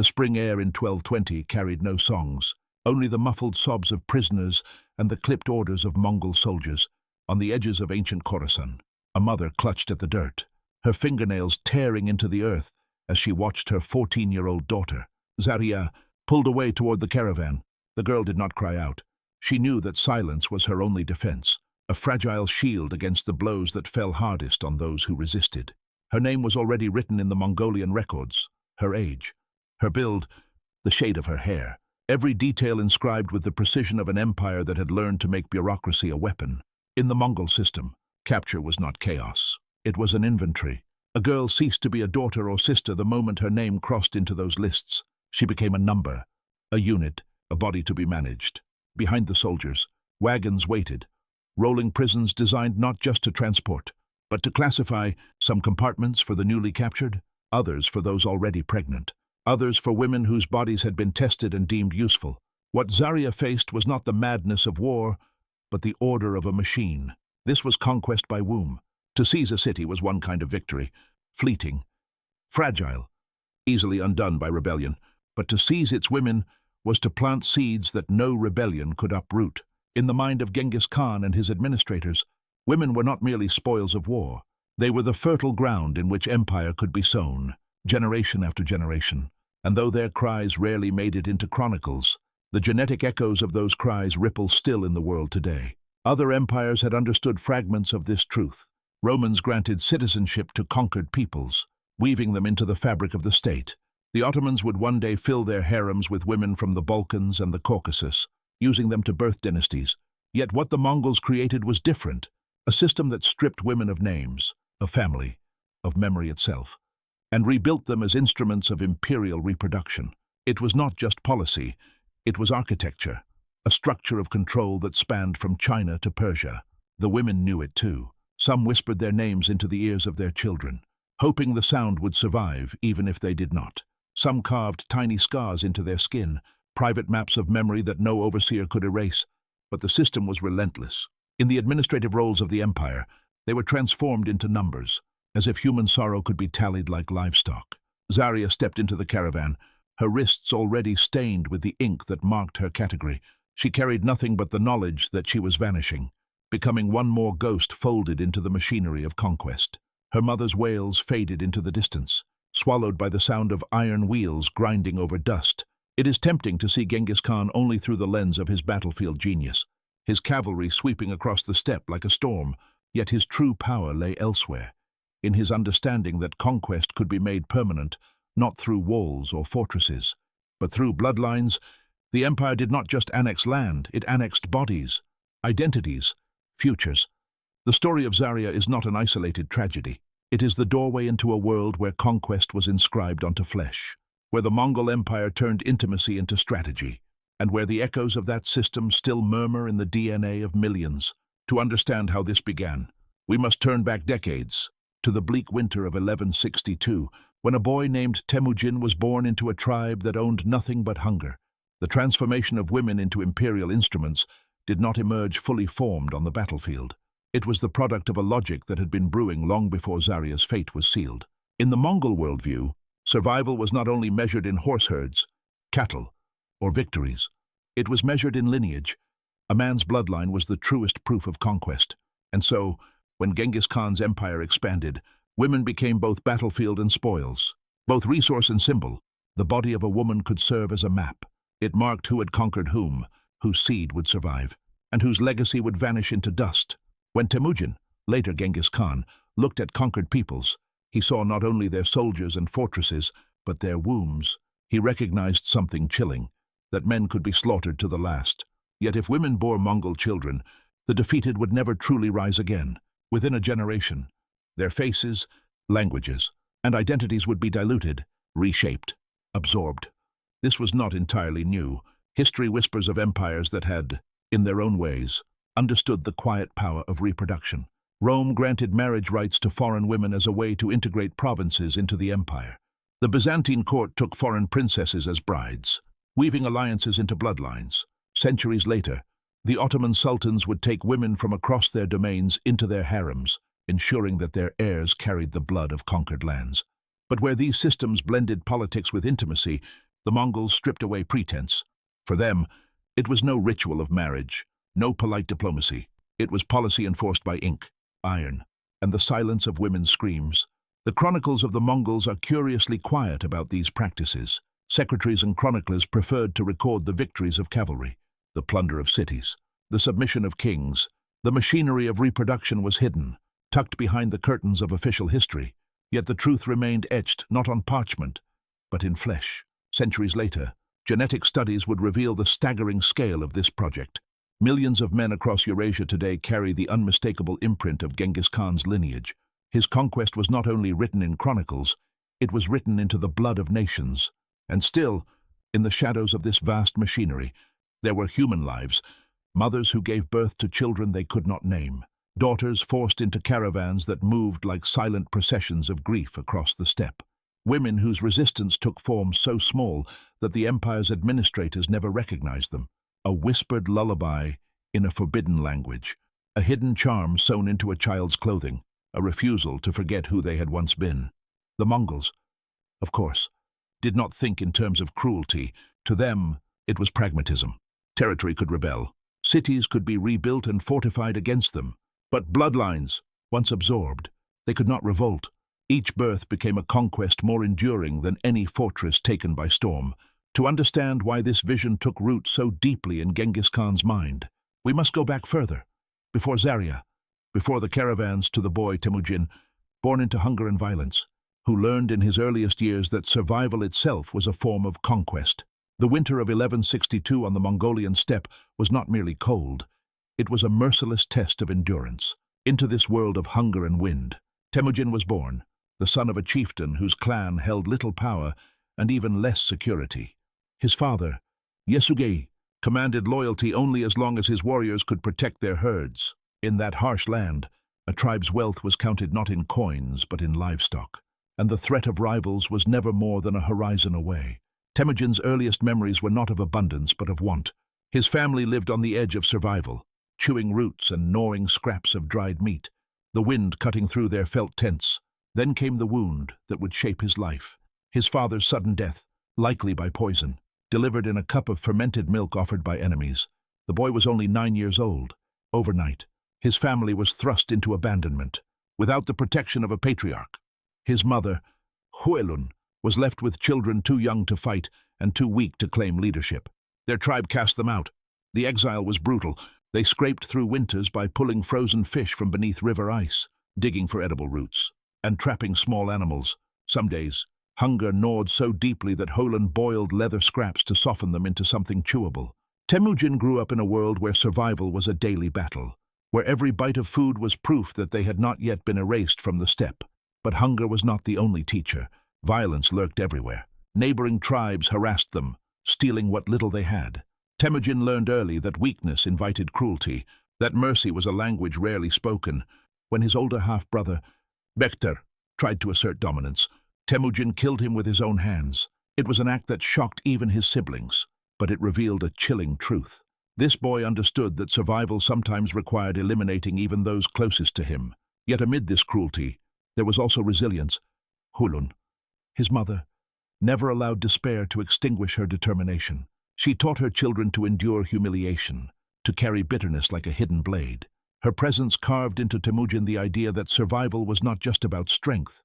The spring air in 1220 carried no songs, only the muffled sobs of prisoners and the clipped orders of Mongol soldiers. On the edges of ancient Khorasan, a mother clutched at the dirt, her fingernails tearing into the earth as she watched her 14-year-old daughter, Zaria, pulled away toward the caravan. The girl did not cry out. She knew that silence was her only defense, a fragile shield against the blows that fell hardest on those who resisted. Her name was already written in the Mongolian records, her age, her build, the shade of her hair, every detail inscribed with the precision of an empire that had learned to make bureaucracy a weapon. In the Mongol system, capture was not chaos. It was an inventory. A girl ceased to be a daughter or sister the moment her name crossed into those lists. She became a number, a unit, a body to be managed. Behind the soldiers, wagons waited, rolling prisons designed not just to transport, but to classify, some compartments for the newly captured, others for those already pregnant, others for women whose bodies had been tested and deemed useful. What Zaria faced was not the madness of war, but the order of a machine. This was conquest by womb. To seize a city was one kind of victory, fleeting, fragile, easily undone by rebellion, but to seize its women was to plant seeds that no rebellion could uproot. In the mind of Genghis Khan and his administrators, women were not merely spoils of war. They were the fertile ground in which empire could be sown, generation after generation. And though their cries rarely made it into chronicles, the genetic echoes of those cries ripple still in the world today. Other empires had understood fragments of this truth. Romans granted citizenship to conquered peoples, weaving them into the fabric of the state. The Ottomans would one day fill their harems with women from the Balkans and the Caucasus, using them to birth dynasties. Yet what the Mongols created was different, a system that stripped women of names, of family, of memory itself, and rebuilt them as instruments of imperial reproduction. It was not just policy, it was architecture, a structure of control that spanned from China to Persia. The women knew it too. Some whispered their names into the ears of their children, hoping the sound would survive even if they did not. Some carved tiny scars into their skin, private maps of memory that no overseer could erase. But the system was relentless. In the administrative roles of the empire, they were transformed into numbers, as if human sorrow could be tallied like livestock. Zaria stepped into the caravan, her wrists already stained with the ink that marked her category. She carried nothing but the knowledge that she was vanishing, becoming one more ghost folded into the machinery of conquest. Her mother's wails faded into the distance, swallowed by the sound of iron wheels grinding over dust. It is tempting to see Genghis Khan only through the lens of his battlefield genius, his cavalry sweeping across the steppe like a storm, yet his true power lay elsewhere, in his understanding that conquest could be made permanent, not through walls or fortresses, but through bloodlines. The empire did not just annex land, it annexed bodies, identities, futures. The story of Zaria is not an isolated tragedy. It is the doorway into a world where conquest was inscribed onto flesh, where the Mongol Empire turned intimacy into strategy, and where the echoes of that system still murmur in the DNA of millions. To understand how this began, we must turn back decades, to the bleak winter of 1162, when a boy named Temujin was born into a tribe that owned nothing but hunger. The transformation of women into imperial instruments did not emerge fully formed on the battlefield. It was the product of a logic that had been brewing long before Zaria's fate was sealed. In the Mongol worldview, survival was not only measured in horse herds, cattle, or victories. It was measured in lineage. A man's bloodline was the truest proof of conquest. And so, when Genghis Khan's empire expanded, women became both battlefield and spoils, both resource and symbol. The body of a woman could serve as a map. It marked who had conquered whom, whose seed would survive, and whose legacy would vanish into dust. When Temujin, later Genghis Khan, looked at conquered peoples, he saw not only their soldiers and fortresses, but their wombs. He recognized something chilling, that men could be slaughtered to the last. Yet if women bore Mongol children, the defeated would never truly rise again. Within a generation, their faces, languages, and identities would be diluted, reshaped, absorbed. This was not entirely new. History whispers of empires that had, in their own ways, understood the quiet power of reproduction. Rome granted marriage rights to foreign women as a way to integrate provinces into the empire. The Byzantine court took foreign princesses as brides, weaving alliances into bloodlines. Centuries later, the Ottoman sultans would take women from across their domains into their harems, ensuring that their heirs carried the blood of conquered lands. But where these systems blended politics with intimacy, The Mongols stripped away pretense. For them, it was no ritual of marriage, no polite diplomacy. It was policy enforced by ink, iron, and the silence of women's screams. The chronicles of the Mongols are curiously quiet about these practices. Secretaries and chroniclers preferred to record the victories of cavalry, the plunder of cities, the submission of kings. The machinery of reproduction was hidden, tucked behind the curtains of official history, yet the truth remained etched not on parchment, but in flesh. Centuries later, genetic studies would reveal the staggering scale of this project. Millions of men across Eurasia today carry the unmistakable imprint of Genghis Khan's lineage. His conquest was not only written in chronicles, it was written into the blood of nations. And still, in the shadows of this vast machinery, there were human lives, mothers who gave birth to children they could not name, daughters forced into caravans that moved like silent processions of grief across the steppe, women whose resistance took form so small that the empire's administrators never recognized them, a whispered lullaby in a forbidden language, a hidden charm sewn into a child's clothing, a refusal to forget who they had once been. The Mongols, of course, did not think in terms of cruelty. To them, it was pragmatism. Territory could rebel. Cities could be rebuilt and fortified against them. But bloodlines, once absorbed, they could not revolt. Each birth became a conquest more enduring than any fortress taken by storm. To understand why this vision took root so deeply in Genghis Khan's mind, we must go back further, before Zaria, before the caravans, to the boy Temujin, born into hunger and violence, who learned in his earliest years that survival itself was a form of conquest. The winter of 1162 on the Mongolian steppe was not merely cold, it was a merciless test of endurance. Into this world of hunger and wind, Temujin was born, the son of a chieftain whose clan held little power and even less security. His father, Yesugei, commanded loyalty only as long as his warriors could protect their herds. In that harsh land, a tribe's wealth was counted not in coins but in livestock, and the threat of rivals was never more than a horizon away. Temujin's earliest memories were not of abundance but of want. His family lived on the edge of survival, chewing roots and gnawing scraps of dried meat, the wind cutting through their felt tents. Then came the wound that would shape his life. His father's sudden death, likely by poison, delivered in a cup of fermented milk offered by enemies. The boy was only 9 years old. Overnight, his family was thrust into abandonment, without the protection of a patriarch. His mother, Huelun, was left with children too young to fight and too weak to claim leadership. Their tribe cast them out. The exile was brutal. They scraped through winters by pulling frozen fish from beneath river ice, digging for edible roots, and trapping small animals. Some days, hunger gnawed so deeply that Huelun boiled leather scraps to soften them into something chewable. Temujin grew up in a world where survival was a daily battle, where every bite of food was proof that they had not yet been erased from the steppe. But hunger was not the only teacher. Violence lurked everywhere. Neighboring tribes harassed them, stealing what little they had. Temujin learned early that weakness invited cruelty, that mercy was a language rarely spoken. When his older half-brother, Bektar, tried to assert dominance, Temujin killed him with his own hands. It was an act that shocked even his siblings, but it revealed a chilling truth. This boy understood that survival sometimes required eliminating even those closest to him. Yet amid this cruelty, there was also resilience. Huelun, his mother, never allowed despair to extinguish her determination. She taught her children to endure humiliation, to carry bitterness like a hidden blade. Her presence carved into Temujin the idea that survival was not just about strength.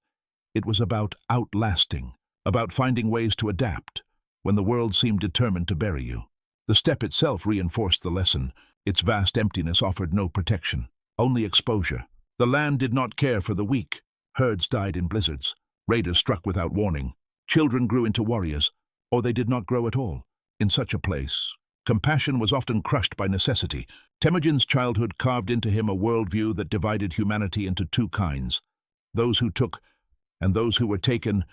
It was about outlasting, about finding ways to adapt when the world seemed determined to bury you. The steppe itself reinforced the lesson. Its vast emptiness offered no protection, only exposure. The land did not care for the weak. Herds died in blizzards. Raiders struck without warning. Children grew into warriors, or they did not grow at all. In such a place, compassion was often crushed by necessity. Temujin's childhood carved into him a worldview that divided humanity into two kinds, those who took and those who were taken.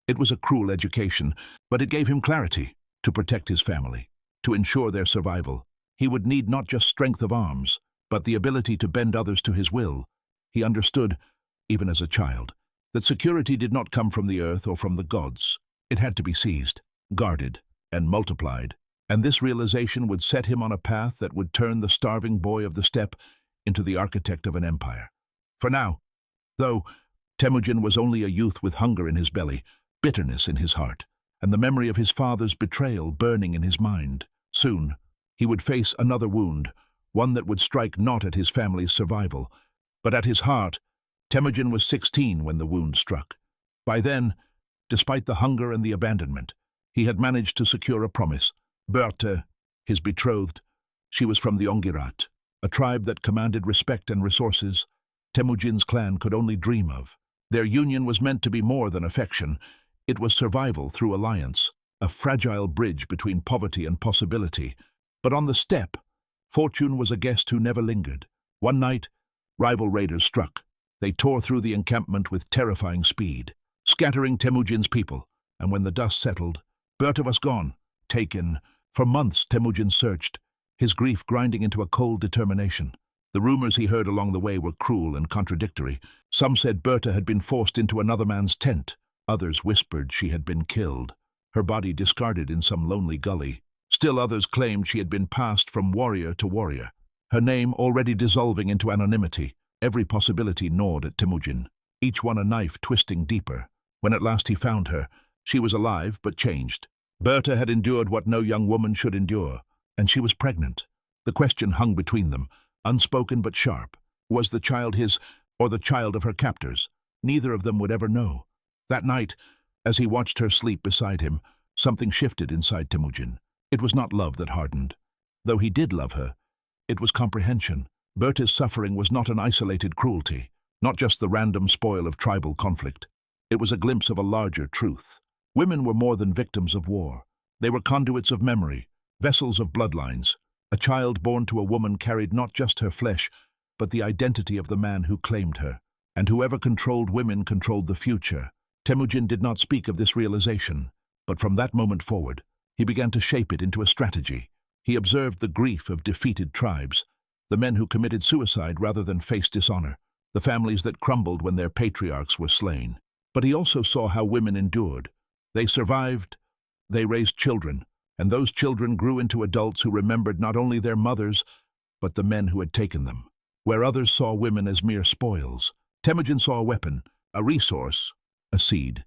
It was a cruel education, but it gave him clarity to protect his family, to ensure their survival. He would need not just strength of arms, but the ability to bend others to his will. He understood, even as a child, that security did not come from the earth or from the gods. It had to be seized, guarded, and multiplied, and this realization would set him on a path that would turn the starving boy of the steppe into the architect of an empire. For now, though, Temujin was only a youth with hunger in his belly, bitterness in his heart. and the memory of his father's betrayal burning in his mind. Soon, he would face another wound, one that would strike not at his family's survival, but at his heart. Temujin was 16 when the wound struck. By then, despite the hunger and the abandonment, he had managed to secure a promise. Berthe, his betrothed, she was from the Ongirat, a tribe that commanded respect and resources Temujin's clan could only dream of. Their union was meant to be more than affection. It was survival through alliance, a fragile bridge between poverty and possibility. But on the steppe, fortune was a guest who never lingered. One night, rival raiders struck. They tore through the encampment with terrifying speed, scattering Temujin's people. And when the dust settled, Berthe was gone, taken. For months Temujin searched, his grief grinding into a cold determination. The rumors he heard along the way were cruel and contradictory. Some said Berthe had been forced into another man's tent. Others whispered she had been killed, her body discarded in some lonely gully. Still others claimed she had been passed from warrior to warrior, her name already dissolving into anonymity. Every possibility gnawed at Temujin, each one a knife twisting deeper. When at last he found her, she was alive but changed. Berthe had endured what no young woman should endure, and she was pregnant. The question hung between them, unspoken but sharp. Was the child his, or the child of her captors? Neither of them would ever know. That night, as he watched her sleep beside him, something shifted inside Temujin. It was not love that hardened. Though he did love her, it was comprehension. Berthe's suffering was not an isolated cruelty, not just the random spoil of tribal conflict. It was a glimpse of a larger truth. Women were more than victims of war. They were conduits of memory, vessels of bloodlines. A child born to a woman carried not just her flesh, but the identity of the man who claimed her. And whoever controlled women controlled the future. Temujin did not speak of this realization, but from that moment forward, he began to shape it into a strategy. He observed the grief of defeated tribes, the men who committed suicide rather than face dishonor, the families that crumbled when their patriarchs were slain. But he also saw how women endured. They survived, they raised children, and those children grew into adults who remembered not only their mothers, but the men who had taken them. Where others saw women as mere spoils, Temujin saw a weapon, a resource, a seed.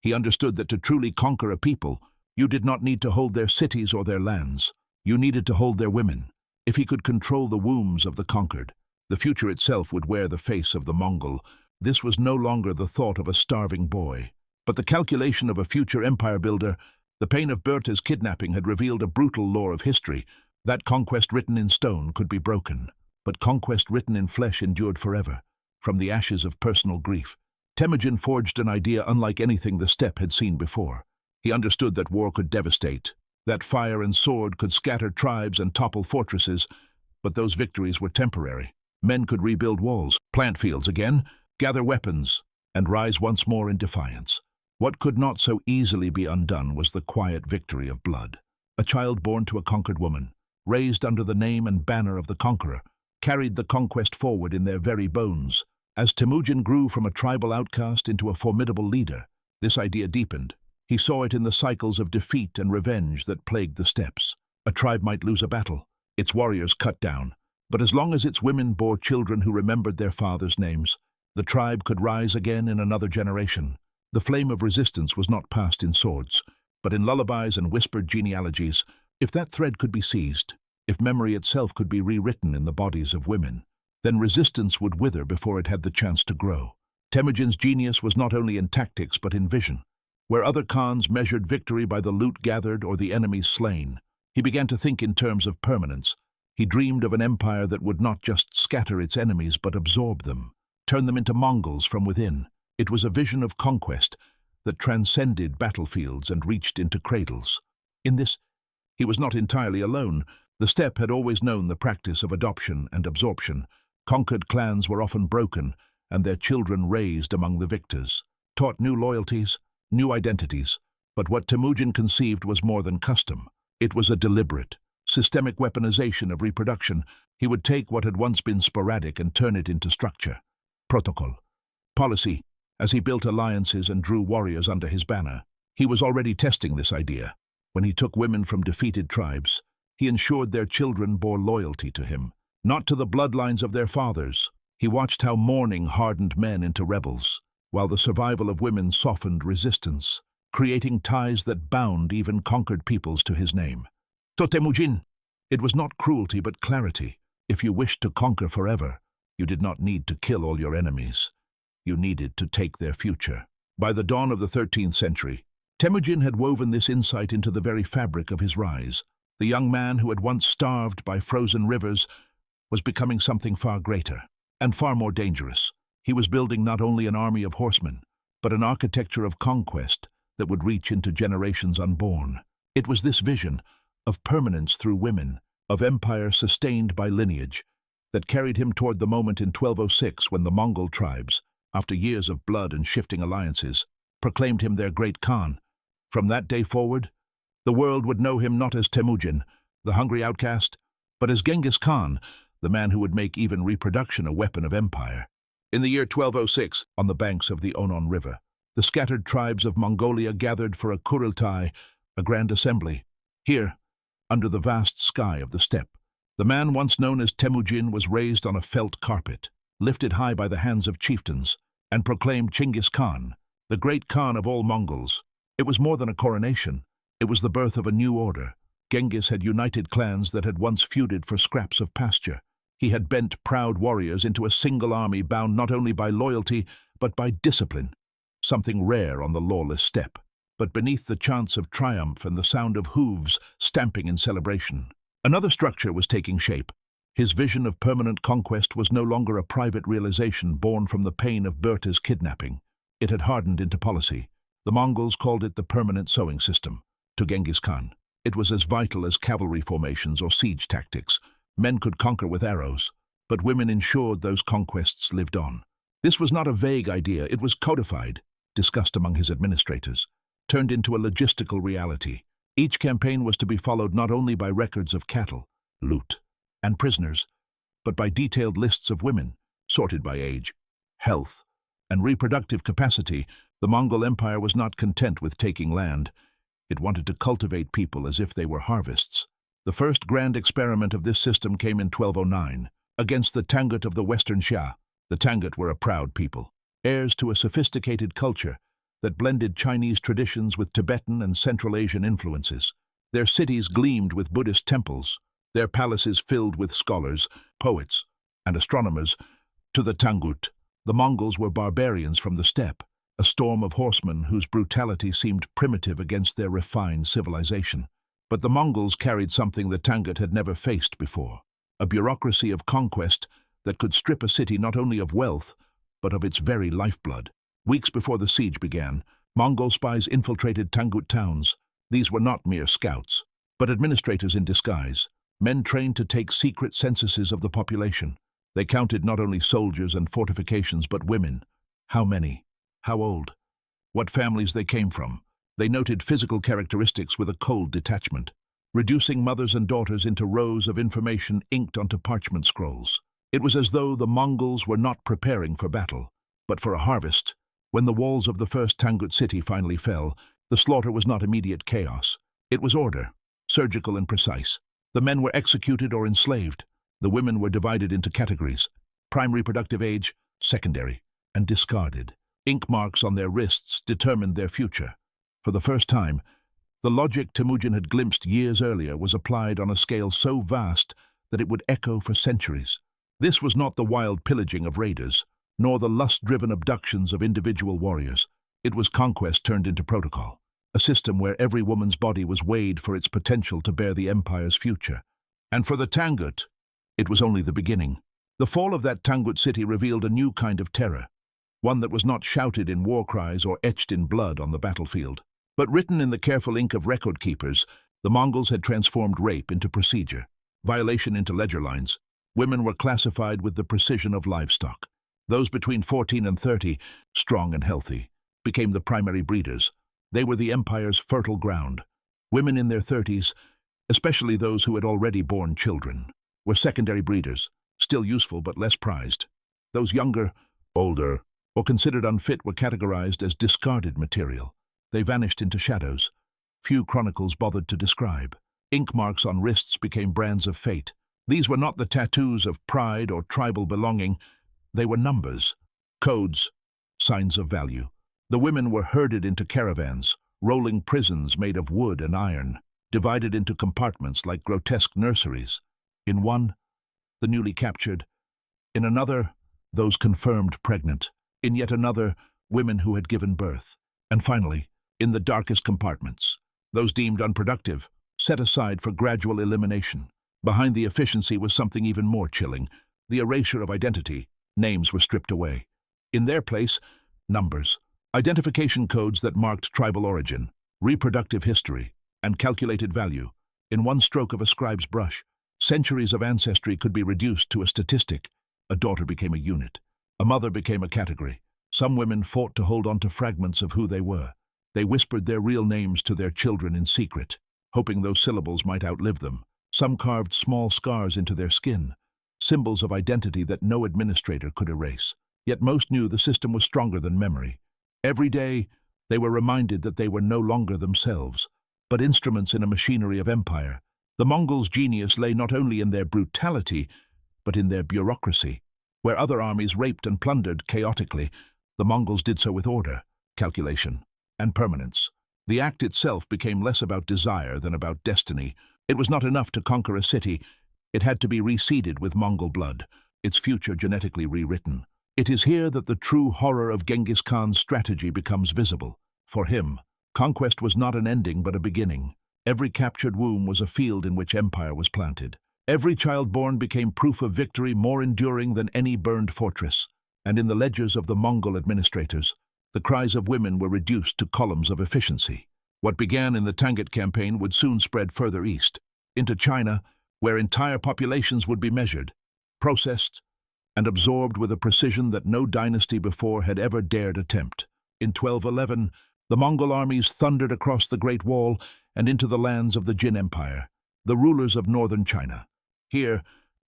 He understood that to truly conquer a people, you did not need to hold their cities or their lands. You needed to hold their women. If he could control the wombs of the conquered, the future itself would wear the face of the Mongol. This was no longer the thought of a starving boy, but the calculation of a future empire builder. The pain of Berthe's kidnapping had revealed a brutal law of history. That conquest written in stone could be broken, but conquest written in flesh endured forever. From the ashes of personal grief, Temujin forged an idea unlike anything the steppe had seen before. He understood that war could devastate, that fire and sword could scatter tribes and topple fortresses, but those victories were temporary. Men could rebuild walls, plant fields again, gather weapons, and rise once more in defiance. What could not so easily be undone was the quiet victory of blood. A child born to a conquered woman, raised under the name and banner of the conqueror, carried the conquest forward in their very bones. As Temujin grew from a tribal outcast into a formidable leader, this idea deepened. He saw it in the cycles of defeat and revenge that plagued the steppes. A tribe might lose a battle, its warriors cut down, but as long as its women bore children who remembered their fathers' names, the tribe could rise again in another generation. The flame of resistance was not passed in swords, but in lullabies and whispered genealogies. If that thread could be seized, if memory itself could be rewritten in the bodies of women, then resistance would wither before it had the chance to grow. Temujin's genius was not only in tactics but in vision. Where other Khans measured victory by the loot gathered or the enemies slain, he began to think in terms of permanence. He dreamed of an empire that would not just scatter its enemies but absorb them, turn them into Mongols from within. It was a vision of conquest that transcended battlefields and reached into cradles. In this, he was not entirely alone. The steppe had always known the practice of adoption and absorption. Conquered clans were often broken, and their children raised among the victors, taught new loyalties, new identities. But what Temujin conceived was more than custom. It was a deliberate, systemic weaponization of reproduction. He would take what had once been sporadic and turn it into structure, protocol, policy. As he built alliances and drew warriors under his banner, he was already testing this idea. When he took women from defeated tribes, he ensured their children bore loyalty to him, not to the bloodlines of their fathers. He watched how mourning hardened men into rebels, while the survival of women softened resistance. creating ties that bound even conquered peoples to his name. To Temujin, it was not cruelty but clarity. If you wished to conquer forever, you did not need to kill all your enemies. You needed to take their future. By the dawn of the 13th century, Temujin had woven this insight into the very fabric of his rise. The young man who had once starved by frozen rivers was becoming something far greater and far more dangerous. He was building not only an army of horsemen, but an architecture of conquest that would reach into generations unborn. It was this vision of permanence through women, of empire sustained by lineage, that carried him toward the moment in 1206 when the Mongol tribes, after years of blood and shifting alliances, proclaimed him their great Khan. From that day forward, the world would know him not as Temujin, the hungry outcast, but as Genghis Khan, the man who would make even reproduction a weapon of empire. In the year 1206, on the banks of the Onon River, the scattered tribes of Mongolia gathered for a kurultai, a grand assembly. Here, under the vast sky of the steppe, the man once known as Temujin was raised on a felt carpet, lifted high by the hands of chieftains, and proclaimed Genghis Khan, the great Khan of all Mongols. It was more than a coronation. It was the birth of a new order. Genghis had united clans that had once feuded for scraps of pasture. He had bent proud warriors into a single army bound not only by loyalty, but by discipline, something rare on the lawless steppe. But beneath the chants of triumph and the sound of hooves stamping in celebration, another structure was taking shape. His vision of permanent conquest was no longer a private realization born from the pain of Berta's kidnapping. It had hardened into policy. The Mongols called it the permanent sowing system. To Genghis Khan, it was as vital as cavalry formations or siege tactics. Men could conquer with arrows, but women ensured those conquests lived on. This was not a vague idea, it was codified, discussed among his administrators, turned into a logistical reality. Each campaign was to be followed not only by records of cattle, loot, and prisoners, but by detailed lists of women, sorted by age, health, and reproductive capacity. The Mongol Empire was not content with taking land. It wanted to cultivate people as if they were harvests. The first grand experiment of this system came in 1209, against the Tangut of the Western Xia. The Tangut were a proud people, heirs to a sophisticated culture that blended Chinese traditions with Tibetan and Central Asian influences. Their cities gleamed with Buddhist temples, their palaces filled with scholars, poets, and astronomers. To the Tangut, the Mongols were barbarians from the steppe, a storm of horsemen whose brutality seemed primitive against their refined civilization. But the Mongols carried something the Tangut had never faced before, a bureaucracy of conquest that could strip a city not only of wealth, but of its very lifeblood. Weeks before the siege began, Mongol spies infiltrated Tangut towns. These were not mere scouts, but administrators in disguise, men trained to take secret censuses of the population. They counted not only soldiers and fortifications, but women. How many? How old? What families they came from? They noted physical characteristics with a cold detachment, reducing mothers and daughters into rows of information inked onto parchment scrolls. It was as though the Mongols were not preparing for battle, but for a harvest. When the walls of the first Tangut city finally fell, the slaughter was not immediate chaos. It was order, surgical and precise. The men were executed or enslaved. The women were divided into categories: prime reproductive age, secondary, and discarded. Ink marks on their wrists determined their future. For the first time, the logic Temujin had glimpsed years earlier was applied on a scale so vast that it would echo for centuries. This was not the wild pillaging of raiders, nor the lust-driven abductions of individual warriors. It was conquest turned into protocol, a system where every woman's body was weighed for its potential to bear the empire's future. And for the Tangut, it was only the beginning. The fall of that Tangut city revealed a new kind of terror, one that was not shouted in war cries or etched in blood on the battlefield, but written in the careful ink of record keepers. The Mongols had transformed rape into procedure, violation into ledger lines. Women were classified with the precision of livestock. Those between 14 and 30, strong and healthy, became the primary breeders. They were the empire's fertile ground. Women in their 30s, especially those who had already borne children, were secondary breeders, still useful but less prized. Those younger, older, or considered unfit were categorized as discarded material. They vanished into shadows. Few chronicles bothered to describe. Ink marks on wrists became brands of fate. These were not the tattoos of pride or tribal belonging. They were numbers, codes, signs of value. The women were herded into caravans, rolling prisons made of wood and iron, divided into compartments like grotesque nurseries. In one, the newly captured; in another, those confirmed pregnant; in yet another, women who had given birth; and finally, in the darkest compartments, those deemed unproductive, set aside for gradual elimination. Behind the efficiency was something even more chilling: the erasure of identity. Names were stripped away. In their place, numbers, identification codes that marked tribal origin, reproductive history, and calculated value. In one stroke of a scribe's brush, centuries of ancestry could be reduced to a statistic. A daughter became a unit. A mother became a category. Some women fought to hold on to fragments of who they were. They whispered their real names to their children in secret, hoping those syllables might outlive them. Some carved small scars into their skin, symbols of identity that no administrator could erase. Yet most knew the system was stronger than memory. Every day, they were reminded that they were no longer themselves, but instruments in a machinery of empire. The Mongols' genius lay not only in their brutality, but in their bureaucracy. Where other armies raped and plundered chaotically, the Mongols did so with order, calculation, and permanence. The act itself became less about desire than about destiny. It was not enough to conquer a city. It had to be reseeded with Mongol blood, its future genetically rewritten. It is here that the true horror of Genghis Khan's strategy becomes visible. For him, conquest was not an ending but a beginning. Every captured womb was a field in which empire was planted. Every child born became proof of victory more enduring than any burned fortress. And in the ledgers of the Mongol administrators, the cries of women were reduced to columns of efficiency. What began in the Tangut campaign would soon spread further east, into China, where entire populations would be measured, processed, and absorbed with a precision that no dynasty before had ever dared attempt. In 1211, the Mongol armies thundered across the Great Wall and into the lands of the Jin Empire, the rulers of northern China. Here,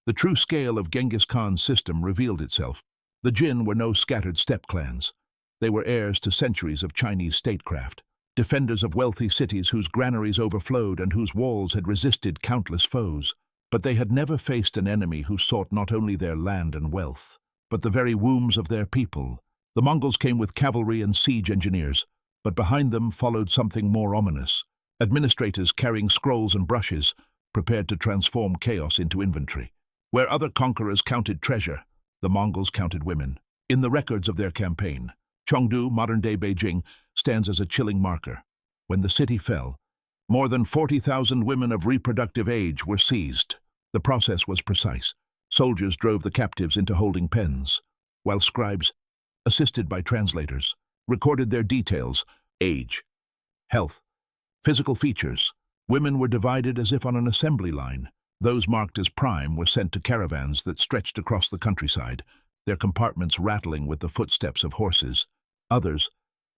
the true scale of Genghis Khan's system revealed itself. The Jin were no scattered steppe clans. They were heirs to centuries of Chinese statecraft, defenders of wealthy cities whose granaries overflowed and whose walls had resisted countless foes. But they had never faced an enemy who sought not only their land and wealth, but the very wombs of their people. The Mongols came with cavalry and siege engineers, but behind them followed something more ominous: administrators carrying scrolls and brushes, prepared to transform chaos into inventory. Where other conquerors counted treasure, the Mongols counted women. In the records of their campaign, Chengdu, modern-day Beijing, stands as a chilling marker. When the city fell, more than 40,000 women of reproductive age were seized. The process was precise. Soldiers drove the captives into holding pens, while scribes, assisted by translators, recorded their details: age, health, physical features. Women were divided as if on an assembly line. Those marked as prime were sent to caravans that stretched across the countryside, their compartments rattling with the footsteps of horses. Others,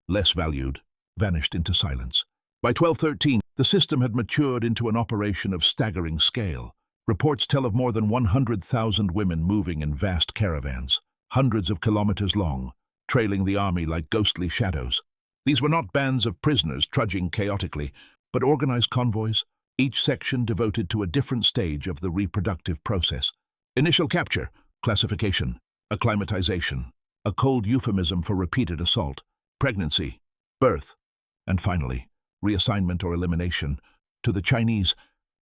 less valued, vanished into silence. By 1213, the system had matured into an operation of staggering scale. Reports tell of more than 100,000 women moving in vast caravans, hundreds of kilometers long, trailing the army like ghostly shadows. These were not bands of prisoners trudging chaotically, but organized convoys, each section devoted to a different stage of the reproductive process. Initial capture, classification, acclimatization, a cold euphemism for repeated assault, pregnancy, birth, and finally, reassignment or elimination. To the Chinese,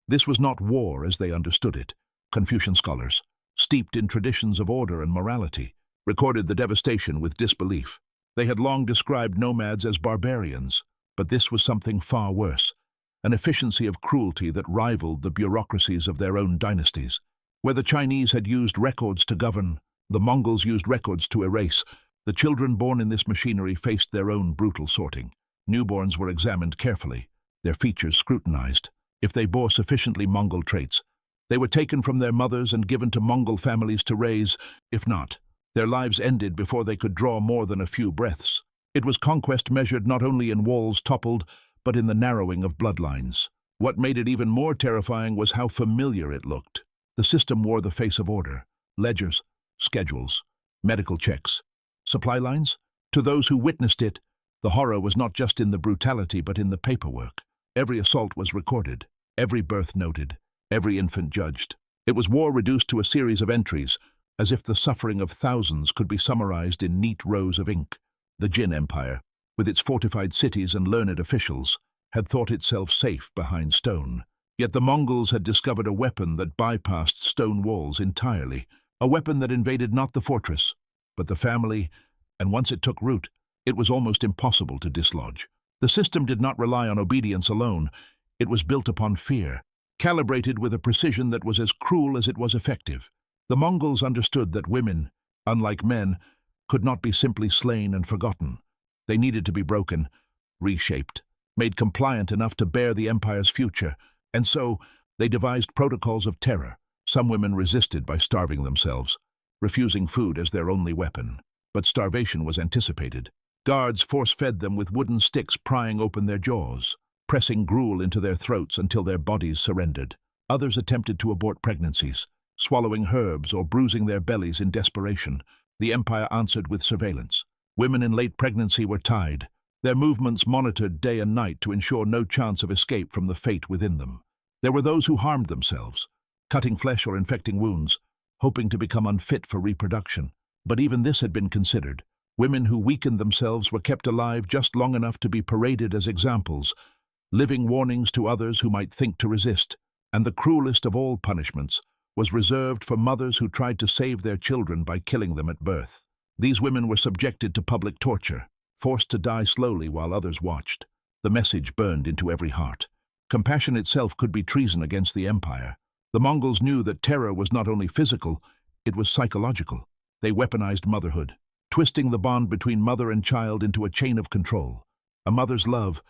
this was not war as they understood it. Confucian scholars, steeped in traditions of order and morality, recorded the devastation with disbelief. They had long described nomads as barbarians, but this was something far worse: an efficiency of cruelty that rivaled the bureaucracies of their own dynasties. Where the Chinese had used records to govern, the Mongols used records to erase. The children born in this machinery faced their own brutal sorting. Newborns were examined carefully, their features scrutinized. If they bore sufficiently Mongol traits, they were taken from their mothers and given to Mongol families to raise. If not, their lives ended before they could draw more than a few breaths. It was conquest measured not only in walls toppled, but in the narrowing of bloodlines. What made it even more terrifying was how familiar it looked. The system wore the face of order: ledgers, schedules, medical checks, supply lines. To those who witnessed it, the horror was not just in the brutality but in the paperwork. Every assault was recorded, every birth noted, every infant judged. It was war reduced to a series of entries, as if the suffering of thousands could be summarized in neat rows of ink. The Jin Empire, with its fortified cities and learned officials, had thought itself safe behind stone. Yet the Mongols had discovered a weapon that bypassed stone walls entirely, a weapon that invaded not the fortress, but the family, and once it took root, it was almost impossible to dislodge. The system did not rely on obedience alone. It was built upon fear, calibrated with a precision that was as cruel as it was effective. The Mongols understood that women, unlike men, could not be simply slain and forgotten. They needed to be broken, reshaped, made compliant enough to bear the empire's future, and so they devised protocols of terror. Some women resisted by starving themselves, refusing food as their only weapon. But starvation was anticipated. Guards force-fed them with wooden sticks, prying open their jaws, pressing gruel into their throats until their bodies surrendered. Others attempted to abort pregnancies, swallowing herbs or bruising their bellies in desperation. The empire answered with surveillance. Women in late pregnancy were tied, their movements monitored day and night to ensure no chance of escape from the fate within them. There were those who harmed themselves, cutting flesh or infecting wounds, hoping to become unfit for reproduction. But even this had been considered. Women who weakened themselves were kept alive just long enough to be paraded as examples, living warnings to others who might think to resist. And the cruelest of all punishments was reserved for mothers who tried to save their children by killing them at birth. These women were subjected to public torture, forced to die slowly while others watched. The message burned into every heart. Compassion itself could be treason against the empire. The Mongols knew that terror was not only physical, it was psychological. They weaponized motherhood, twisting the bond between mother and child into a chain of control. A mother's love,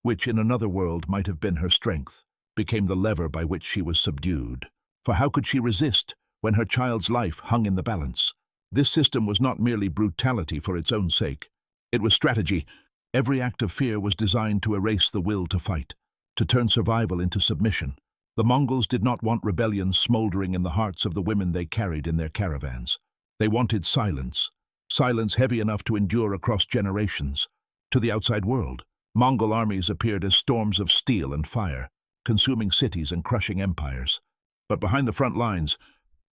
which in another world might have been her strength, became the lever by which she was subdued. For how could she resist when her child's life hung in the balance? This system was not merely brutality for its own sake. It was strategy. Every act of fear was designed to erase the will to fight, to turn survival into submission. The Mongols did not want rebellion smoldering in the hearts of the women they carried in their caravans. They wanted silence, silence heavy enough to endure across generations. To the outside world, Mongol armies appeared as storms of steel and fire, consuming cities and crushing empires. But behind the front lines,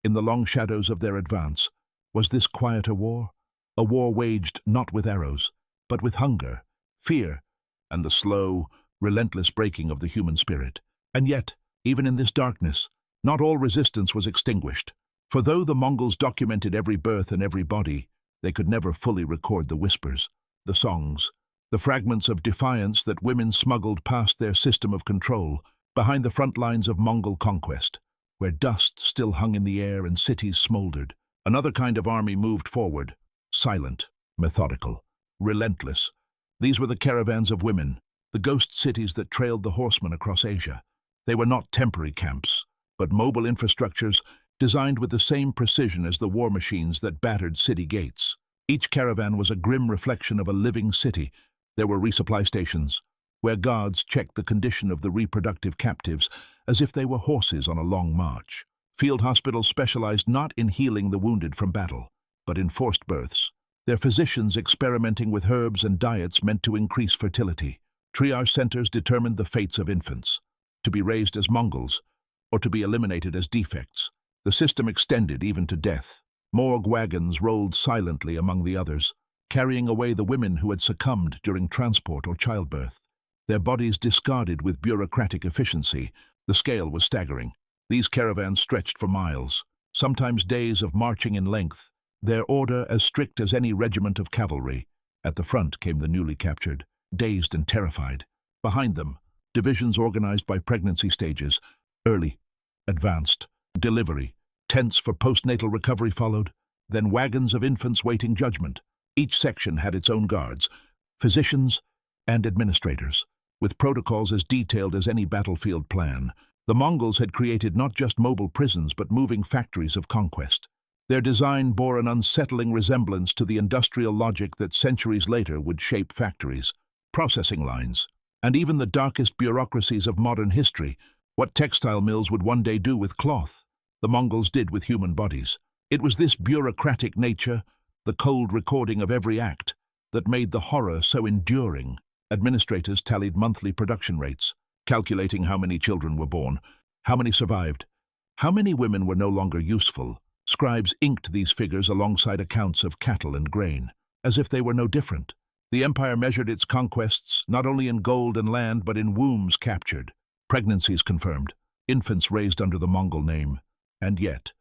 in the long shadows of their advance, was this quieter war? A war waged not with arrows, but with hunger, fear, and the slow, relentless breaking of the human spirit. And yet, even in this darkness, not all resistance was extinguished. For though the Mongols documented every birth and every body, they could never fully record the whispers, the songs, the fragments of defiance that women smuggled past their system of control, behind the front lines of Mongol conquest, where dust still hung in the air and cities smoldered. Another kind of army moved forward, silent, methodical, relentless. These were the caravans of women, the ghost cities that trailed the horsemen across Asia. They were not temporary camps, but mobile infrastructures designed with the same precision as the war machines that battered city gates. Each caravan was a grim reflection of a living city. There were resupply stations, where guards checked the condition of the reproductive captives as if they were horses on a long march. Field hospitals specialized not in healing the wounded from battle, but in forced births, their physicians experimenting with herbs and diets meant to increase fertility. Triage centers determined the fates of infants, to be raised as Mongols, or to be eliminated as defects. The system extended even to death. Morgue wagons rolled silently among the others, carrying away the women who had succumbed during transport or childbirth. Their bodies discarded with bureaucratic efficiency. The scale was staggering. These caravans stretched for miles, sometimes days of marching in length, their order as strict as any regiment of cavalry. At the front came the newly captured, dazed and terrified. Behind them, divisions organized by pregnancy stages, early, advanced, delivery, tents for postnatal recovery followed, then wagons of infants waiting judgment. Each section had its own guards, physicians, and administrators, with protocols as detailed as any battlefield plan. The Mongols had created not just mobile prisons but moving factories of conquest. Their design bore an unsettling resemblance to the industrial logic that centuries later would shape factories, processing lines, and even the darkest bureaucracies of modern history. What textile mills would one day do with cloth, the Mongols did with human bodies. It was this bureaucratic nature, the cold recording of every act, that made the horror so enduring. Administrators tallied monthly production rates, calculating how many children were born, how many survived, how many women were no longer useful. Scribes inked these figures alongside accounts of cattle and grain, as if they were no different. The empire measured its conquests not only in gold and land, but in wombs captured, pregnancies confirmed, infants raised under the Mongol name. And yet,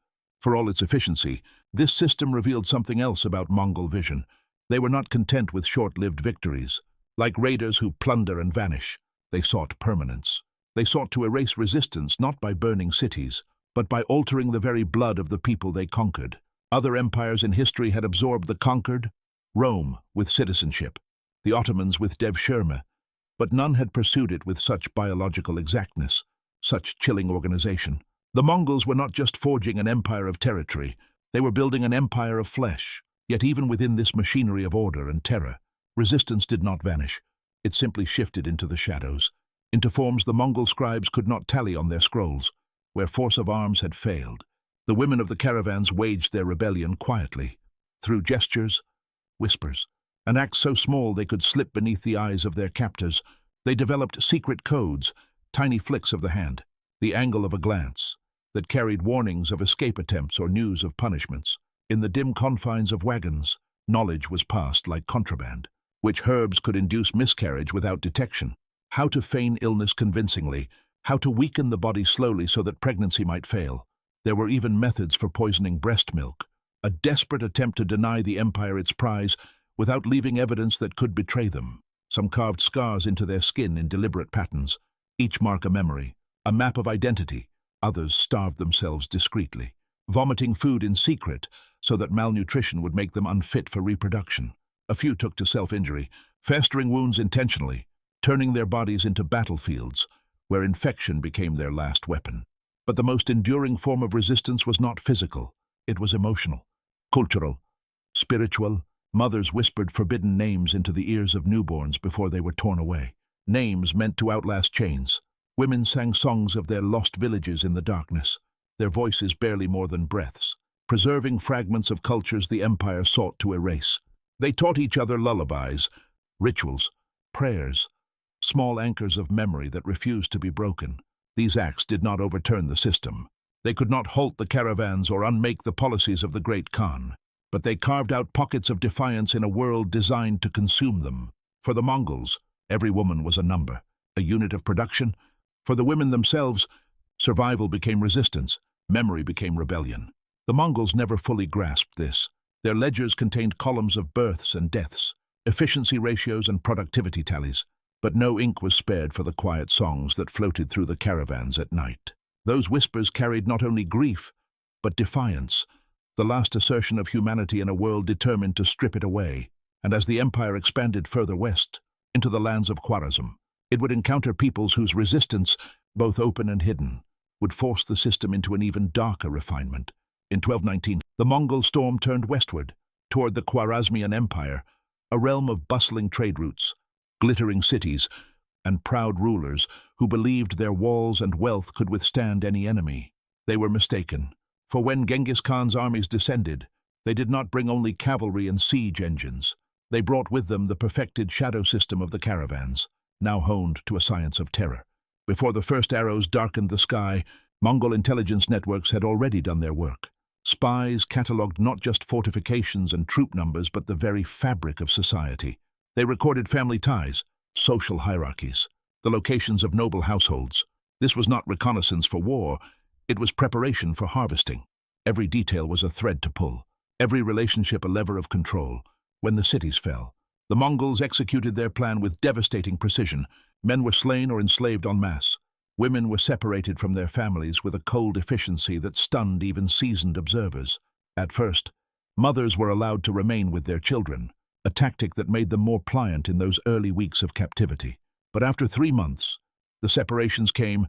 for all its efficiency, this system revealed something else about Mongol vision. They were not content with short-lived victories. Like raiders who plunder and vanish, they sought permanence. They sought to erase resistance not by burning cities, but by altering the very blood of the people they conquered. Other empires in history had absorbed the conquered, Rome with citizenship, the Ottomans with devshirme, but none had pursued it with such biological exactness, such chilling organization. The Mongols were not just forging an empire of territory, they were building an empire of flesh. Yet even within this machinery of order and terror, resistance did not vanish. It simply shifted into the shadows, into forms the Mongol scribes could not tally on their scrolls. Where force of arms had failed, the women of the caravans waged their rebellion quietly, through gestures, whispers, an act so small they could slip beneath the eyes of their captors. They developed secret codes, tiny flicks of the hand, the angle of a glance, that carried warnings of escape attempts or news of punishments. In the dim confines of wagons, knowledge was passed like contraband, which herbs could induce miscarriage without detection, how to feign illness convincingly, how to weaken the body slowly so that pregnancy might fail. There were even methods for poisoning breast milk, a desperate attempt to deny the empire its prize without leaving evidence that could betray them. Some carved scars into their skin in deliberate patterns, each mark a memory, a map of identity. Others starved themselves discreetly, vomiting food in secret so that malnutrition would make them unfit for reproduction. A few took to self-injury, festering wounds intentionally, turning their bodies into battlefields where infection became their last weapon. But the most enduring form of resistance was not physical, it was emotional, cultural, spiritual. Mothers whispered forbidden names into the ears of newborns before they were torn away, names meant to outlast chains. Women sang songs of their lost villages in the darkness, their voices barely more than breaths, preserving fragments of cultures the empire sought to erase. They taught each other lullabies, rituals, prayers, small anchors of memory that refused to be broken. These acts did not overturn the system. They could not halt the caravans or unmake the policies of the great Khan, but they carved out pockets of defiance in a world designed to consume them. For the Mongols, every woman was a number, a unit of production. For the women themselves, survival became resistance, memory became rebellion. The Mongols never fully grasped this. Their ledgers contained columns of births and deaths, efficiency ratios and productivity tallies, but no ink was spared for the quiet songs that floated through the caravans at night. Those whispers carried not only grief, but defiance, the last assertion of humanity in a world determined to strip it away. And as the empire expanded further west, into the lands of Khwarezm, it would encounter peoples whose resistance, both open and hidden, would force the system into an even darker refinement. In 1219, the Mongol storm turned westward, toward the Khwarezmian Empire, a realm of bustling trade routes, glittering cities, and proud rulers who believed their walls and wealth could withstand any enemy. They were mistaken, for when Genghis Khan's armies descended, they did not bring only cavalry and siege engines. They brought with them the perfected shadow system of the caravans, now honed to a science of terror. Before the first arrows darkened the sky, Mongol intelligence networks had already done their work. Spies catalogued not just fortifications and troop numbers, but the very fabric of society. They recorded family ties, social hierarchies, the locations of noble households. This was not reconnaissance for war, it was preparation for harvesting. Every detail was a thread to pull, every relationship a lever of control. When the cities fell, the Mongols executed their plan with devastating precision. Men were slain or enslaved en masse. Women were separated from their families with a cold efficiency that stunned even seasoned observers. At first, mothers were allowed to remain with their children, a tactic that made them more pliant in those early weeks of captivity. But after 3 months, the separations came,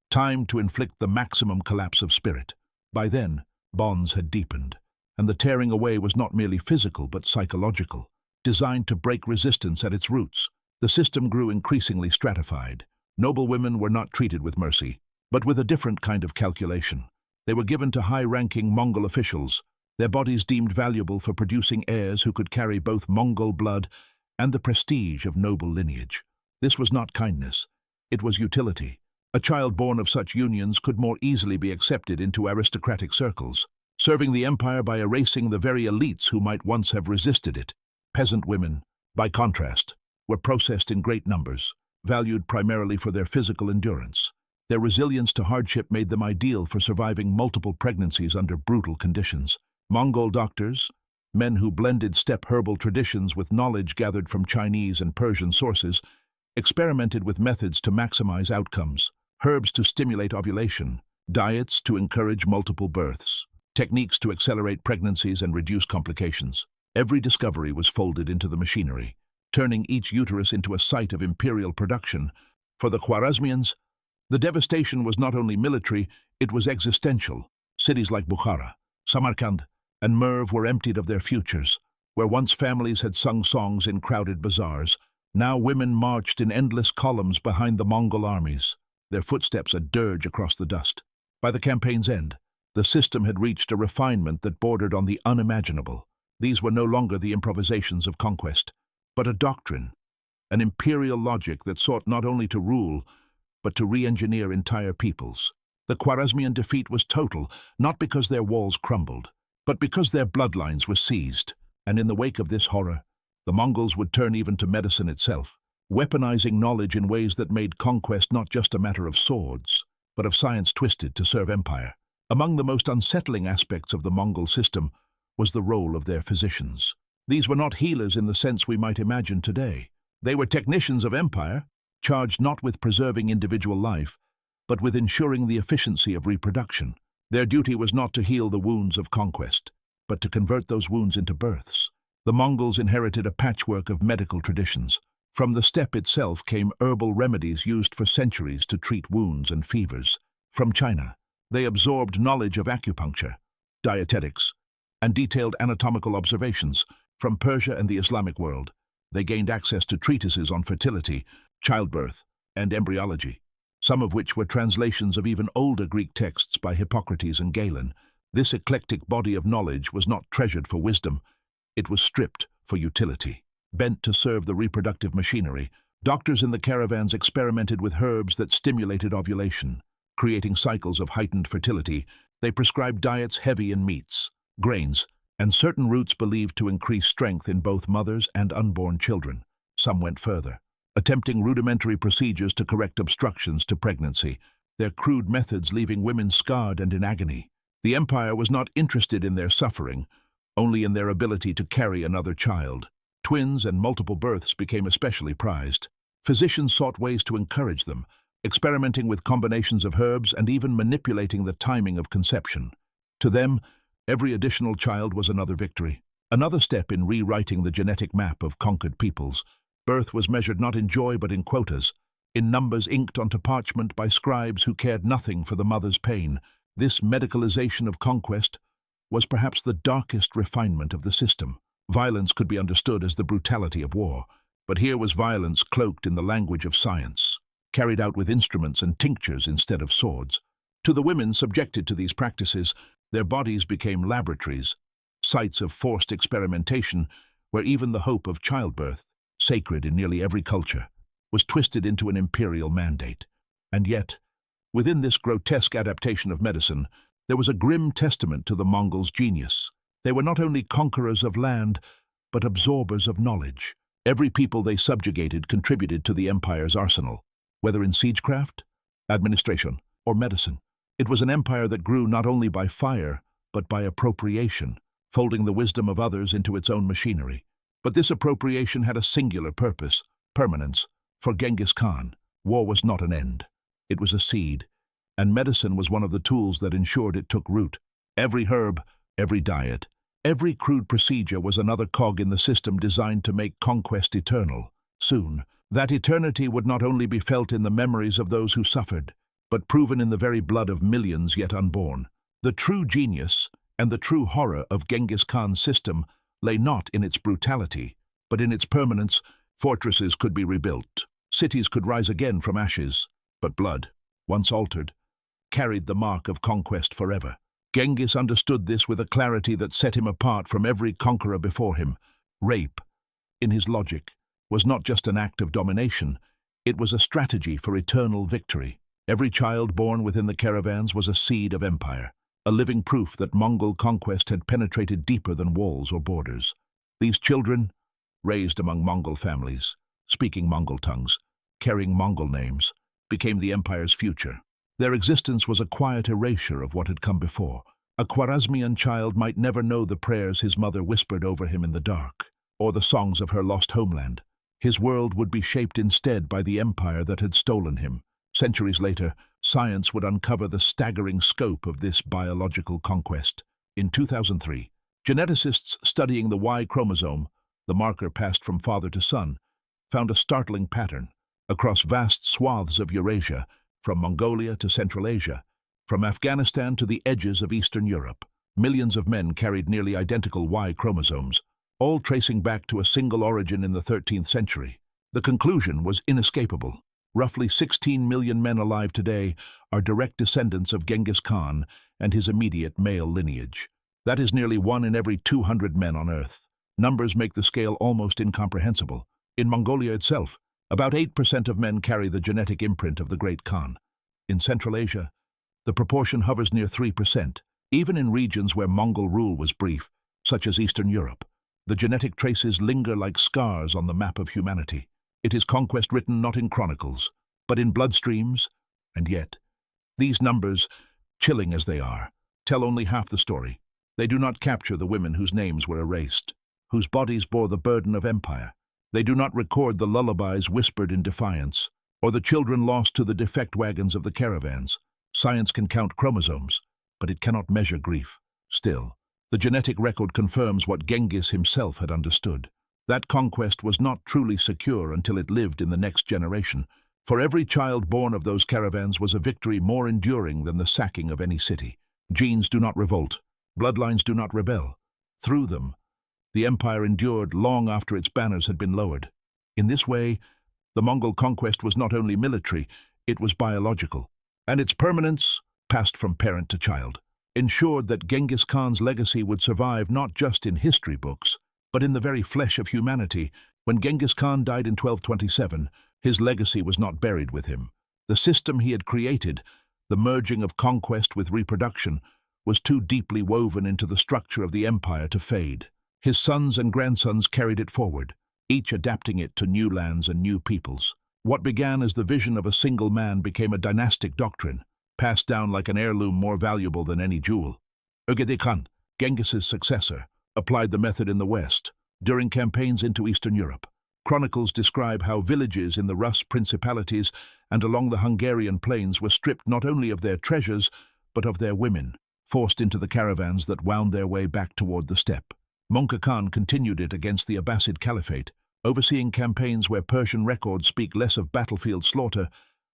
time to inflict the maximum collapse of spirit. By then, bonds had deepened, and the tearing away was not merely physical but psychological, designed to break resistance at its roots. The system grew increasingly stratified. Noble women were not treated with mercy, but with a different kind of calculation. They were given to high-ranking Mongol officials, their bodies deemed valuable for producing heirs who could carry both Mongol blood and the prestige of noble lineage. This was not kindness, it was utility. A child born of such unions could more easily be accepted into aristocratic circles, serving the empire by erasing the very elites who might once have resisted it. Peasant women, by contrast, were processed in great numbers, valued primarily for their physical endurance. Their resilience to hardship made them ideal for surviving multiple pregnancies under brutal conditions. Mongol doctors, men who blended steppe herbal traditions with knowledge gathered from Chinese and Persian sources, experimented with methods to maximize outcomes, herbs to stimulate ovulation, diets to encourage multiple births, techniques to accelerate pregnancies and reduce complications. Every discovery was folded into the machinery, turning each uterus into a site of imperial production. For the Khwarezmians, the devastation was not only military, it was existential. Cities like Bukhara, Samarkand, and Merv were emptied of their futures. Where once families had sung songs in crowded bazaars, now women marched in endless columns behind the Mongol armies, their footsteps a dirge across the dust. By the campaign's end, the system had reached a refinement that bordered on the unimaginable. These were no longer the improvisations of conquest, but a doctrine, an imperial logic that sought not only to rule, but to re-engineer entire peoples. The Khwarezmian defeat was total, not because their walls crumbled, but because their bloodlines were seized. And in the wake of this horror, the Mongols would turn even to medicine itself, weaponizing knowledge in ways that made conquest not just a matter of swords, but of science twisted to serve empire. Among the most unsettling aspects of the Mongol system was the role of their physicians. These were not healers in the sense we might imagine today. They were technicians of empire, charged not with preserving individual life, but with ensuring the efficiency of reproduction. Their duty was not to heal the wounds of conquest, but to convert those wounds into births. The Mongols inherited a patchwork of medical traditions. From the steppe itself came herbal remedies used for centuries to treat wounds and fevers. From China, they absorbed knowledge of acupuncture, dietetics, and detailed anatomical observations. From Persia and the Islamic world, they gained access to treatises on fertility, childbirth, and embryology, some of which were translations of even older Greek texts by Hippocrates and Galen. This eclectic body of knowledge was not treasured for wisdom, it was stripped for utility. Bent to serve the reproductive machinery, doctors in the caravans experimented with herbs that stimulated ovulation. Creating cycles of heightened fertility, they prescribed diets heavy in meats, grains, and certain roots believed to increase strength in both mothers and unborn children. Some went further, attempting rudimentary procedures to correct obstructions to pregnancy, their crude methods leaving women scarred and in agony. The empire was not interested in their suffering, only in their ability to carry another child. Twins and multiple births became especially prized. Physicians sought ways to encourage them, experimenting with combinations of herbs and even manipulating the timing of conception. To them, every additional child was another victory, another step in rewriting the genetic map of conquered peoples. Birth was measured not in joy but in quotas, in numbers inked onto parchment by scribes who cared nothing for the mother's pain. This medicalization of conquest was perhaps the darkest refinement of the system. Violence could be understood as the brutality of war, but here was violence cloaked in the language of science, carried out with instruments and tinctures instead of swords. To the women subjected to these practices, their bodies became laboratories, sites of forced experimentation where even the hope of childbirth, sacred in nearly every culture, was twisted into an imperial mandate. And yet, within this grotesque adaptation of medicine, there was a grim testament to the Mongols' genius. They were not only conquerors of land, but absorbers of knowledge. Every people they subjugated contributed to the empire's arsenal, whether in siegecraft, administration, or medicine. It was an empire that grew not only by fire, but by appropriation, folding the wisdom of others into its own machinery. But this appropriation had a singular purpose, permanence. For Genghis Khan, war was not an end. It was a seed, and medicine was one of the tools that ensured it took root. Every herb, every diet, every crude procedure was another cog in the system designed to make conquest eternal. Soon, that eternity would not only be felt in the memories of those who suffered, but proven in the very blood of millions yet unborn. The true genius and the true horror of Genghis Khan's system lay not in its brutality, but in its permanence. Fortresses could be rebuilt, cities could rise again from ashes, but blood, once altered, carried the mark of conquest forever. Genghis understood this with a clarity that set him apart from every conqueror before him. Rape, in his logic, was not just an act of domination, it was a strategy for eternal victory. Every child born within the caravans was a seed of empire, a living proof that Mongol conquest had penetrated deeper than walls or borders. These children, raised among Mongol families, speaking Mongol tongues, carrying Mongol names, became the empire's future. Their existence was a quiet erasure of what had come before. A Khwarezmian child might never know the prayers his mother whispered over him in the dark, or the songs of her lost homeland. His world would be shaped instead by the empire that had stolen him. Centuries later, science would uncover the staggering scope of this biological conquest. In 2003, geneticists studying the Y chromosome, the marker passed from father to son, found a startling pattern. Across vast swaths of Eurasia, from Mongolia to Central Asia, from Afghanistan to the edges of Eastern Europe, millions of men carried nearly identical Y chromosomes, all tracing back to a single origin in the 13th century. The conclusion was inescapable. Roughly 16 million men alive today are direct descendants of Genghis Khan and his immediate male lineage. That is nearly 1 in every 200 men on Earth. Numbers make the scale almost incomprehensible. In Mongolia itself, about 8% of men carry the genetic imprint of the Great Khan. In Central Asia, the proportion hovers near 3%. Even in regions where Mongol rule was brief, such as Eastern Europe, the genetic traces linger like scars on the map of humanity. It is conquest written not in chronicles, but in bloodstreams, and yet, these numbers, chilling as they are, tell only half the story. They do not capture the women whose names were erased, whose bodies bore the burden of empire. They do not record the lullabies whispered in defiance, or the children lost to the defect wagons of the caravans. Science can count chromosomes, but it cannot measure grief. Still, the genetic record confirms what Genghis himself had understood. That conquest was not truly secure until it lived in the next generation. For every child born of those caravans was a victory more enduring than the sacking of any city. Genes do not revolt. Bloodlines do not rebel. Through them, the empire endured long after its banners had been lowered. In this way, the Mongol conquest was not only military, it was biological, and its permanence, passed from parent to child, ensured that Genghis Khan's legacy would survive not just in history books, but in the very flesh of humanity. When Genghis Khan died in 1227, his legacy was not buried with him. The system he had created, the merging of conquest with reproduction, was too deeply woven into the structure of the empire to fade. His sons and grandsons carried it forward, each adapting it to new lands and new peoples. What began as the vision of a single man became a dynastic doctrine, passed down like an heirloom more valuable than any jewel. Genghis Khan, Genghis's successor, applied the method in the West, during campaigns into Eastern Europe. Chronicles describe how villages in the Rus principalities and along the Hungarian plains were stripped not only of their treasures, but of their women, forced into the caravans that wound their way back toward the steppe. Genghis Khan continued it against the Abbasid Caliphate, overseeing campaigns where Persian records speak less of battlefield slaughter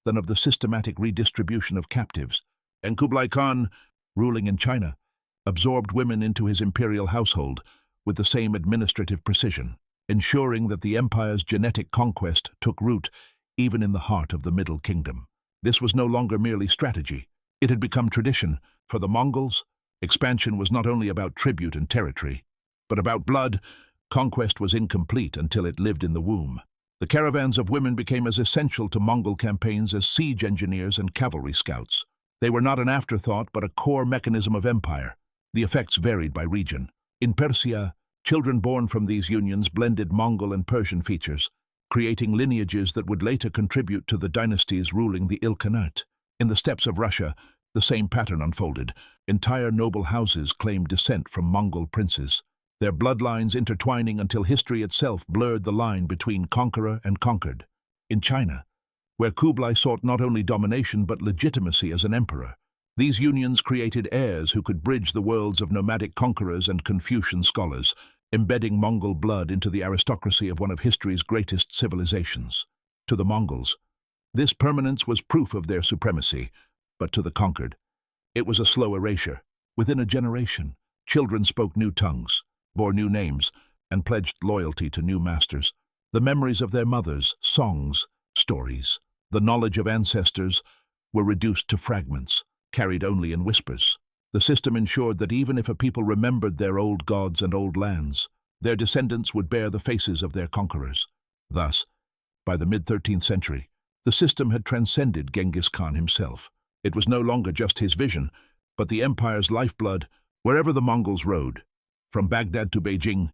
than of the systematic redistribution of captives. And Kublai Khan, ruling in China, absorbed women into his imperial household with the same administrative precision, ensuring that the empire's genetic conquest took root even in the heart of the Middle Kingdom. This was no longer merely strategy. It had become tradition. For the Mongols, expansion was not only about tribute and territory, but about blood. Conquest was incomplete until it lived in the womb. The caravans of women became as essential to Mongol campaigns as siege engineers and cavalry scouts. They were not an afterthought, but a core mechanism of empire. The effects varied by region. In Persia, children born from these unions blended Mongol and Persian features, creating lineages that would later contribute to the dynasties ruling the Ilkhanate. In the steppes of Russia, the same pattern unfolded. Entire noble houses claimed descent from Mongol princes, their bloodlines intertwining until history itself blurred the line between conqueror and conquered. In China, where Kublai sought not only domination but legitimacy as an emperor, these unions created heirs who could bridge the worlds of nomadic conquerors and Confucian scholars, embedding Mongol blood into the aristocracy of one of history's greatest civilizations. To the Mongols, this permanence was proof of their supremacy, but to the conquered, it was a slow erasure. Within a generation, children spoke new tongues, bore new names, and pledged loyalty to new masters. The memories of their mothers, songs, stories, the knowledge of ancestors were reduced to fragments, carried only in whispers. The system ensured that even if a people remembered their old gods and old lands, their descendants would bear the faces of their conquerors. Thus, by the mid-13th century, the system had transcended Genghis Khan himself. It was no longer just his vision, but the empire's lifeblood. Wherever the Mongols rode, from Baghdad to Beijing,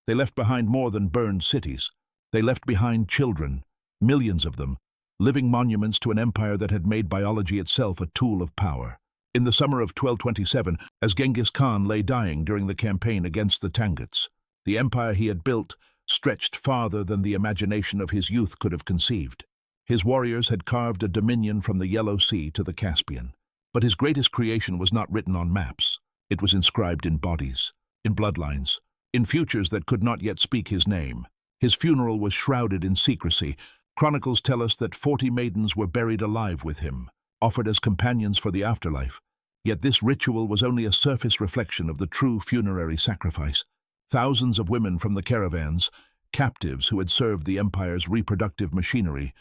They left behind more than burned cities. They left behind children, millions of them, living monuments to an empire that had made biology itself a tool of power. In the summer of 1227, as Genghis Khan lay dying during the campaign against the Tanguts, the empire he had built stretched farther than the imagination of his youth could have conceived. His warriors had carved a dominion from the Yellow Sea to the Caspian. But his greatest creation was not written on maps. It was inscribed in bodies, in bloodlines, in futures that could not yet speak his name. His funeral was shrouded in secrecy. Chronicles tell us that 40 maidens were buried alive with him, offered as companions for the afterlife. Yet this ritual was only a surface reflection of the true funerary sacrifice. Thousands of women from the caravans, captives who had served the empire's reproductive machinery,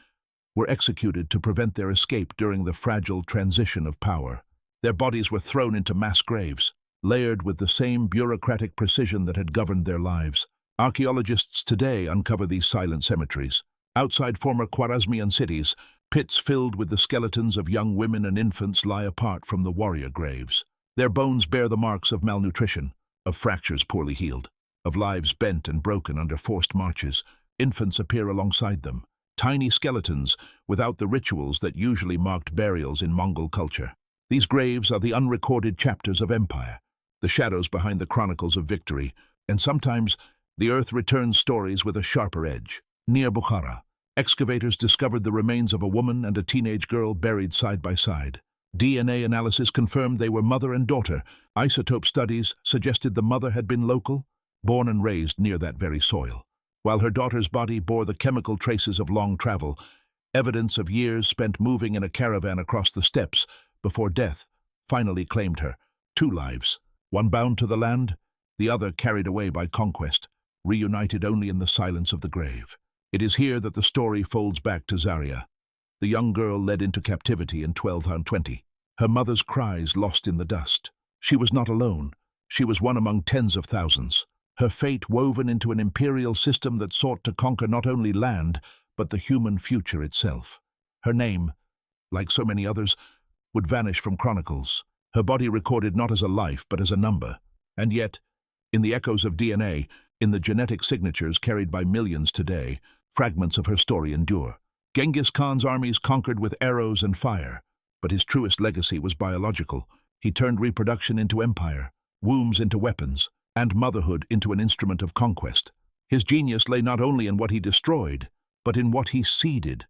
were executed to prevent their escape during the fragile transition of power. Their bodies were thrown into mass graves, layered with the same bureaucratic precision that had governed their lives. Archaeologists today uncover these silent cemeteries. Outside former Khwarezmian cities, pits filled with the skeletons of young women and infants lie apart from the warrior graves. Their bones bear the marks of malnutrition, of fractures poorly healed, of lives bent and broken under forced marches. Infants appear alongside them, tiny skeletons without the rituals that usually marked burials in Mongol culture. These graves are the unrecorded chapters of empire, the shadows behind the chronicles of victory, and sometimes the earth returns stories with a sharper edge. Near Bukhara, excavators discovered the remains of a woman and a teenage girl buried side by side. DNA analysis confirmed they were mother and daughter. Isotope studies suggested the mother had been local, born and raised near that very soil, while her daughter's body bore the chemical traces of long travel, evidence of years spent moving in a caravan across the steppes before death finally claimed her. 2 lives, one bound to the land, the other carried away by conquest, reunited only in the silence of the grave. It is here that the story folds back to Zaria, the young girl led into captivity in 1220, her mother's cries lost in the dust. She was not alone. She was one among tens of thousands, her fate woven into an imperial system that sought to conquer not only land, but the human future itself. Her name, like so many others, would vanish from chronicles, her body recorded not as a life but as a number. And yet, in the echoes of DNA, in the genetic signatures carried by millions today, fragments of her story endure. Genghis Khan's armies conquered with arrows and fire, but his truest legacy was biological. He turned reproduction into empire, wombs into weapons, and motherhood into an instrument of conquest. His genius lay not only in what he destroyed, but in what he seeded,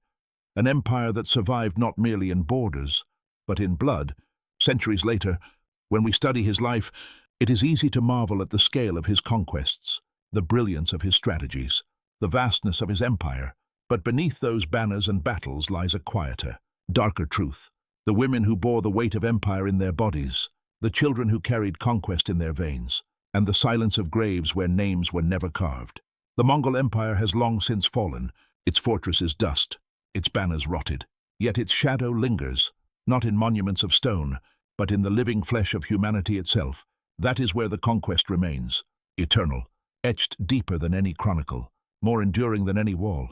an empire that survived not merely in borders, but in blood. Centuries later, when we study his life, it is easy to marvel at the scale of his conquests, the brilliance of his strategies, the vastness of his empire. But beneath those banners and battles lies a quieter, darker truth. The women who bore the weight of empire in their bodies, the children who carried conquest in their veins, and the silence of graves where names were never carved. The Mongol Empire has long since fallen, its fortress is dust, its banners rotted. Yet its shadow lingers, not in monuments of stone, but in the living flesh of humanity itself. That is where the conquest remains, eternal, etched deeper than any chronicle, more enduring than any wall.